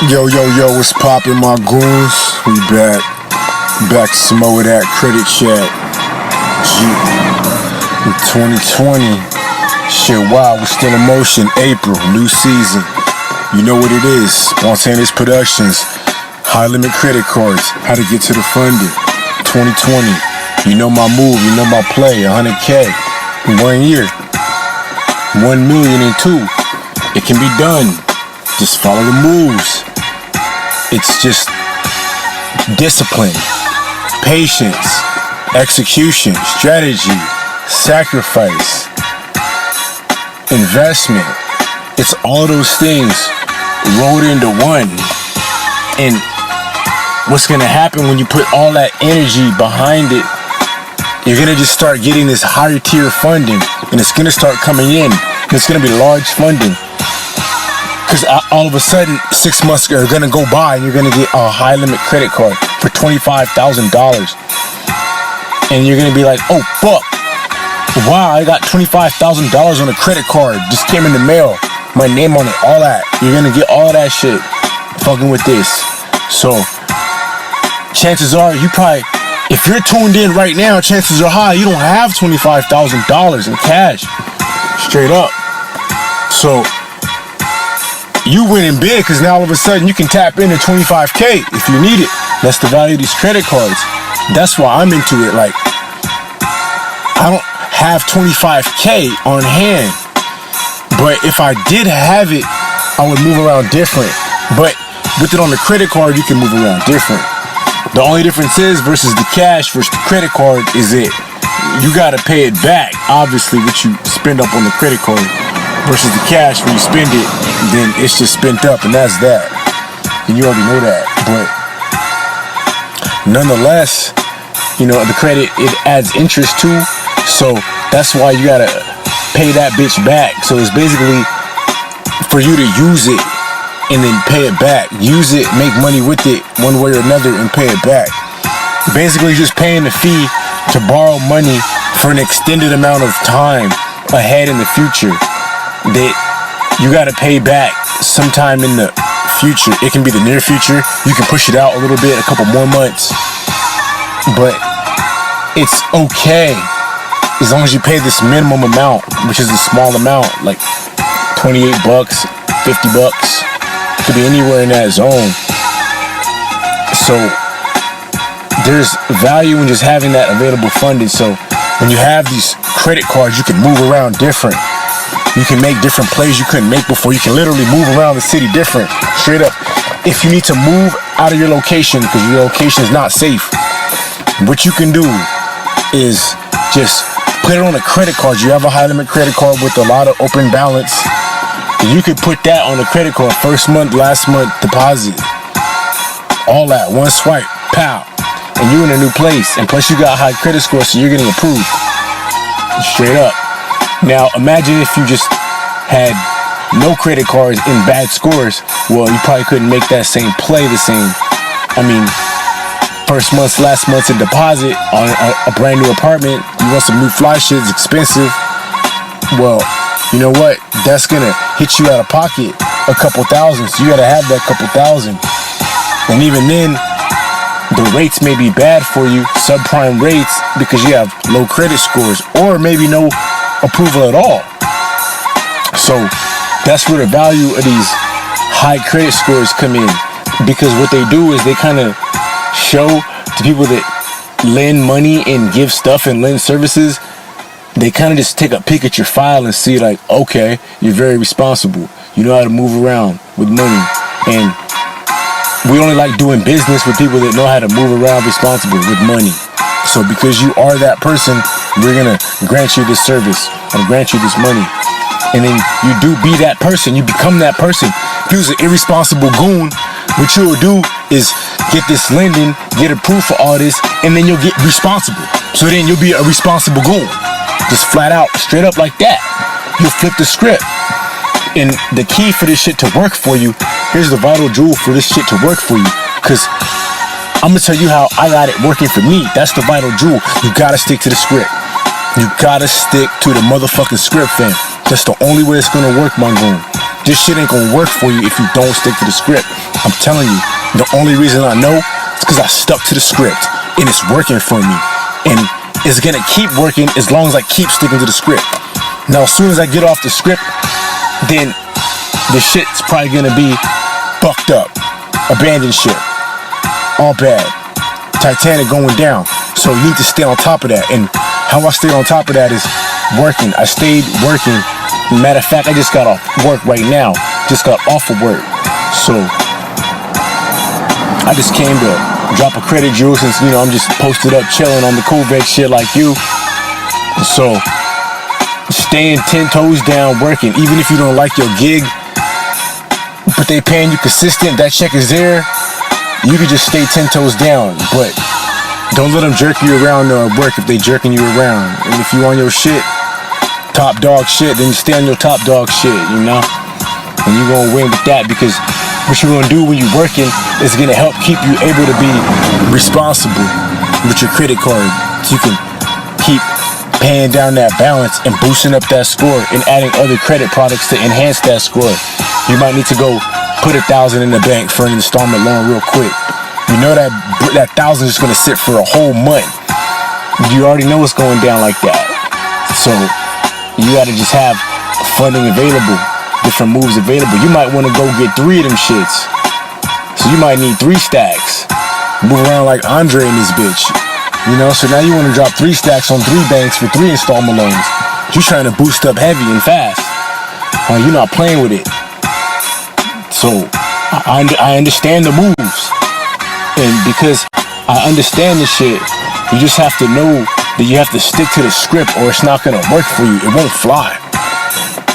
Yo, what's poppin', my goons? We back some more of that credit chat. In 2020, shit, wow, we're still in motion. April, new season. You know what it is. Spontaneous Productions, high limit credit cards, how to get to the funding. 2020, you know my move, you know my play. 100K in 1 year, 1 million in 2. It can be done. Just follow the moves. It's just discipline, patience, execution, strategy, sacrifice, investment. It's all those things rolled into one. And what's gonna happen when you put all that energy behind it, you're gonna just start getting this higher tier funding, and it's gonna start coming in. It's gonna be large funding. Because all of a sudden, 6 months are going to go by and you're going to get a high limit credit card for $25,000. And you're going to be like, oh, fuck. Wow, I got $25,000 on a credit card. Just came in the mail. My name on it, all that. You're going to get all that shit fucking with this. So, chances are, if you're tuned in right now, chances are high, you don't have $25,000 in cash. Straight up. So, you winning big because now all of a sudden you can tap into 25K if you need it. That's the value of these credit cards. That's why I'm into it. Like, I don't have 25K on hand, but if I did have it, I would move around different. But with it on the credit card, you can move around different. The only difference is versus the cash versus the credit card is it. You got to pay it back, obviously, what you spend up on the credit card. Versus the cash, when you spend it, then it's just spent up, and that's that. And you already know that. But nonetheless, you know, the credit, it adds interest too. So that's why you gotta pay that bitch back. So it's basically for you to use it and then pay it back. Use it, make money with it one way or another, and pay it back. Basically, just paying the fee to borrow money for an extended amount of time ahead in the future. That you got to pay back sometime in the future. It can be the near future. You can push it out a little bit, a couple more months. But it's okay as long as you pay this minimum amount, which is a small amount, like $28, $50. Could be anywhere in that zone. So there's value in just having that available funding. So when you have these credit cards, you can move around different. You can make different plays you couldn't make before. You can literally move around the city different, straight up. If you need to move out of your location because your location is not safe, what you can do is just put it on a credit card. You have a high limit credit card with a lot of open balance. You could put that on a credit card, first month, last month, deposit. All that, one swipe, pow. And you in a new place. And plus you got high credit score, so you're getting approved. Straight up. Now, imagine if you just had no credit cards and bad scores. Well, you probably couldn't make that same play the same. I mean, first month's, last month's in deposit on a brand new apartment. You want some new fly shit, it's expensive. Well, you know what? That's gonna hit you out of pocket a couple thousand. So you gotta have that couple thousand. And even then, the rates may be bad for you, subprime rates, because you have low credit scores or maybe no approval at all. So that's where the value of these high credit scores come in, because what they do is they kind of show to people that lend money and give stuff and lend services. They kind of just take a peek at your file and see like, okay, you're very responsible, you know how to move around with money. And we only like doing business with people that know how to move around responsible with money. So because you are that person, we're gonna grant you this service and grant you this money. And then you do be that person, you become that person. If you was an irresponsible goon, what you will do is get this lending, get approved for all this, and then you'll get responsible. So then you'll be a responsible goon. Just flat out, straight up like that. You'll flip the script. And the key for this shit to work for you, here's the vital jewel for this shit to work for you. Cause I'm gonna tell you how I got it working for me. That's the vital jewel. You gotta stick to the script. You gotta stick to the motherfucking script, fam. That's the only way it's gonna work, my goon. this shit ain't gonna work for you if you don't stick to the script. I'm telling you, the only reason I know is because I stuck to the script and it's working for me. And it's gonna keep working as long as I keep sticking to the script. Now, as soon as I get off the script, then the shit's probably gonna be fucked up, abandoned ship, all bad, Titanic going down. So you need to stay on top of that. And how I stayed on top of that is working. I stayed working. Matter of fact, I just got off work right now. Just got off of work. So I just came to drop a credit, Drew, since, you know, I'm just posted up chilling on the Kovac shit like you. So staying 10 toes down, working, even if you don't like your gig, but they paying you consistent, that check is there, you can just stay 10 toes down. But don't let them jerk you around work if they jerking you around. And if you on your shit, top dog shit, then you stay on your top dog shit, you know? And you're gonna win with that, because what you're gonna do when you're working is gonna help keep you able to be responsible with your credit card. So you can keep paying down that balance and boosting up that score and adding other credit products to enhance that score. You might need to go put $1,000 in the bank for an installment loan real quick. You know that $1,000 is gonna sit for a whole month. You already know what's going down like that. So you gotta just have funding available, different moves available. You might wanna go get 3 of them shits. So you might need 3 stacks. Move around like Andre in this bitch. You know, so now you want to drop 3 stacks on 3 banks for 3 installment loans. You're trying to boost up heavy and fast. You're not playing with it. So I understand the moves. And because I understand this shit, you just have to know that you have to stick to the script or it's not going to work for you. It won't fly.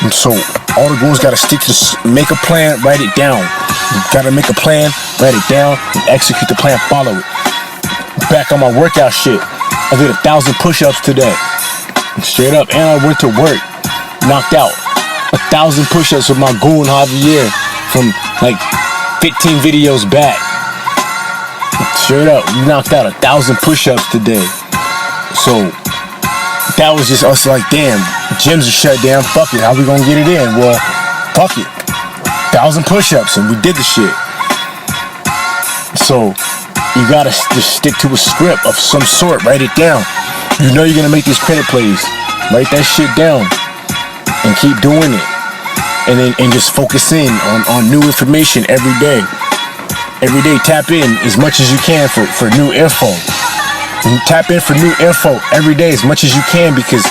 And so all the goons got to stick to make a plan, write it down. You got to make a plan, write it down, and execute the plan, follow it. Back on my workout shit, I did 1,000 push-ups today, straight up, and I went to work, knocked out 1,000 push-ups with my goon Javier from like 15 videos back. Straight up, we knocked out 1,000 push-ups today. So that was just us like, damn, gyms are shut down, fuck it, how we gonna get it in? Well, fuck it, 1,000 push-ups, and we did the shit. So you gotta just stick to a script of some sort. Write it down. You know you're gonna make these credit plays. Write that shit down and keep doing it. And just focus in on new information every day. Every day, tap in as much as you can for new info. And tap in for new info every day as much as you can, because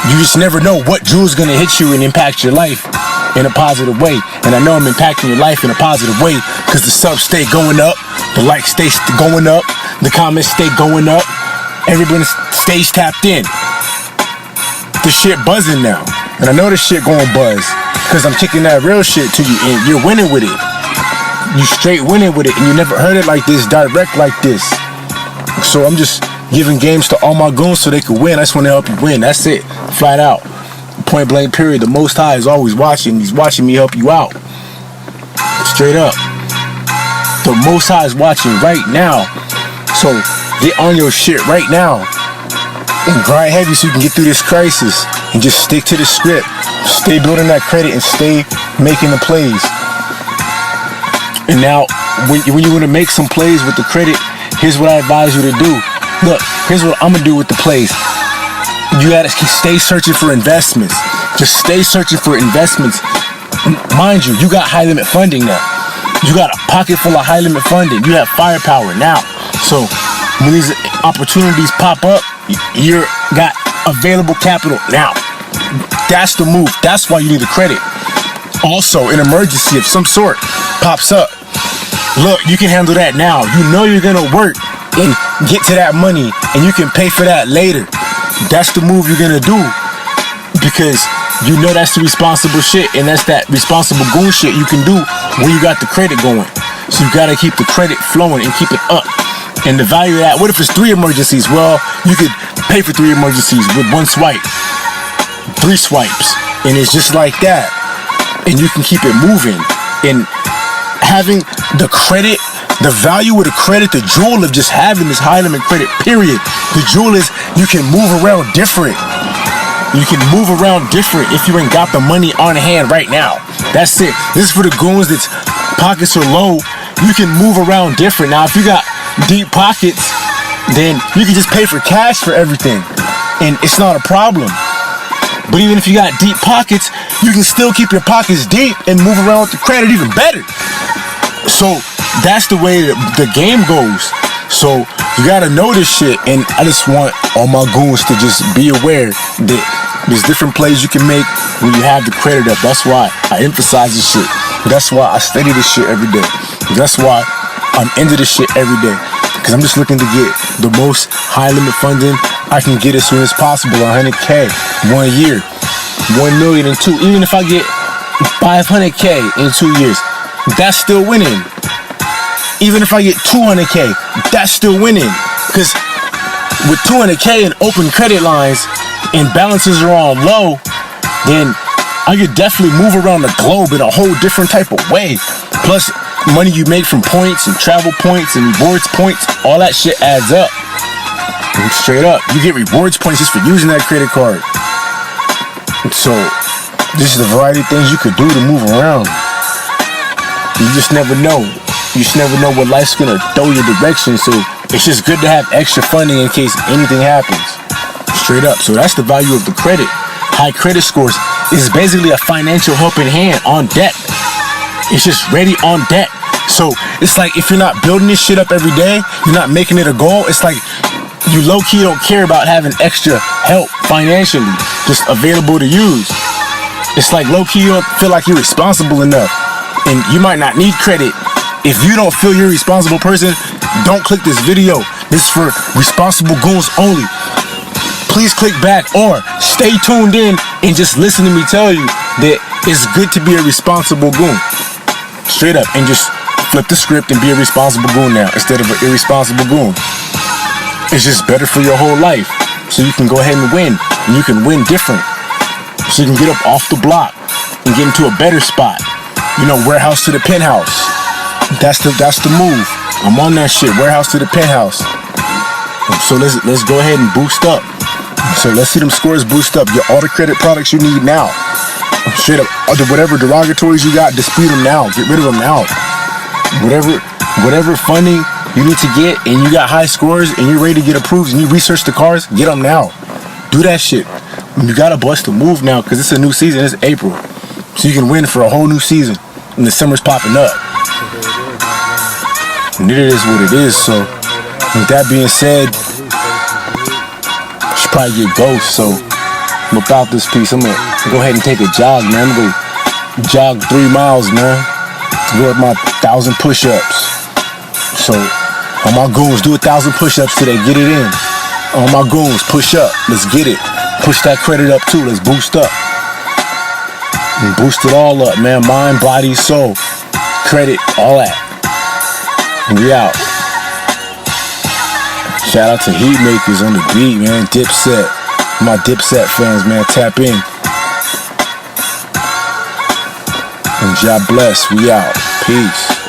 you just never know what jewel's gonna hit you and impact your life in a positive way. And I know I'm impacting your life in a positive way because the subs stay going up. The likes stay going up. The comments stay going up. Everybody stays tapped in. The shit buzzing now. And I know this shit going buzz because I'm kicking that real shit to you and you're winning with it. You straight winning with it, and you never heard it like this, direct like this. So I'm just giving games to all my goons so they can win. I just want to help you win. That's it. Flat out. Point blank period. The Most High is always watching. He's watching me help you out. Straight up. The Most High is watching right now. So get on your shit right now and grind heavy so you can get through this crisis and just stick to the script. Stay building that credit and stay making the plays. And now when you want to make some plays with the credit, here's what I advise you to do. Look, here's what I'm gonna do with the plays. You gotta stay searching for investments. Just stay searching for investments. Mind you, you got high limit funding now. You got a pocket full of high limit funding. You have firepower now. So when these opportunities pop up, you got available capital now. That's the move. That's why you need a credit. Also, an emergency of some sort pops up. Look, you can handle that now. You know you're gonna work and get to that money, and you can pay for that later. That's the move you're gonna do, because you know that's the responsible shit, and that's that responsible goon shit you can do when you got the credit going. So you gotta keep the credit flowing and keep it up. And the value of that, what if it's 3 emergencies? Well, you could pay for 3 emergencies with 1 swipe, 3 swipes, and it's just like that. And you can keep it moving. And having the credit, the value of the credit, the jewel of just having this high limit credit, period. The jewel is you can move around different. You can move around different if you ain't got the money on hand right now. That's it. This is for the goons that's pockets are low. You can move around different. Now, if you got deep pockets, then you can just pay for cash for everything, and it's not a problem. But even if you got deep pockets, you can still keep your pockets deep and move around with the credit even better. So that's the way the game goes. So you gotta know this shit, and I just want all my goons to just be aware that there's different plays you can make when you have the credit up. That's why I emphasize this shit. That's why I study this shit every day. That's why I'm into this shit every day. Because I'm just looking to get the most high limit funding I can get as soon as possible. 100K, 1 year, 1 million in 2. Even if I get 500K in 2 years, that's still winning. Even if I get 200K, that's still winning. Because with 200K and open credit lines and balances are on low, then I could definitely move around the globe in a whole different type of way. Plus, money you make from points and travel points and rewards points, all that shit adds up. And straight up, you get rewards points just for using that credit card. And so, this is a variety of things you could do to move around. You just never know. You just never know what life's gonna throw your direction. So it's just good to have extra funding in case anything happens. Straight up. So that's the value of the credit. High credit scores is basically a financial helping hand on deck. It's just ready on deck. So it's like if you're not building this shit up every day, you're not making it a goal. It's like you low-key don't care about having extra help financially just available to use. It's like low-key you don't feel like you're responsible enough. And you might not need credit. If you don't feel you're a responsible person, don't click this video. This is for responsible goons only. Please click back or stay tuned in and just listen to me tell you that it's good to be a responsible goon. Straight up, and just flip the script and be a responsible goon now instead of an irresponsible goon. It's just better for your whole life. So you can go ahead and win. And you can win different. So you can get up off the block and get into a better spot. You know, warehouse to the penthouse. That's the move. I'm on that shit. Warehouse to the penthouse. So let's go ahead and boost up. So let's see them scores boost up. Get all the credit products you need now. Straight up, whatever derogatories you got, dispute them now. Get rid of them now. Whatever funding you need to get, and you got high scores, and you're ready to get approved, and you research the cars, get them now. Do that shit. You gotta bust a move now, because it's a new season. It's April, so you can win for a whole new season, and the summer's popping up. And it is what it is. So, with that being said, I should probably get Ghost. So, without this piece, I'm gonna go ahead and take a jog, man. I'm gonna go jog 3 miles, man. Go with my 1,000 push-ups. So, all my goons, do 1,000 push-ups today. Get it in. All my goons, push up. Let's get it. Push that credit up too. Let's boost up. And boost it all up, man. Mind, body, soul, credit, all that. We out. Shout out to Heatmakers on the beat, man. Dipset. My Dipset fans, man. Tap in. And God bless. We out. Peace.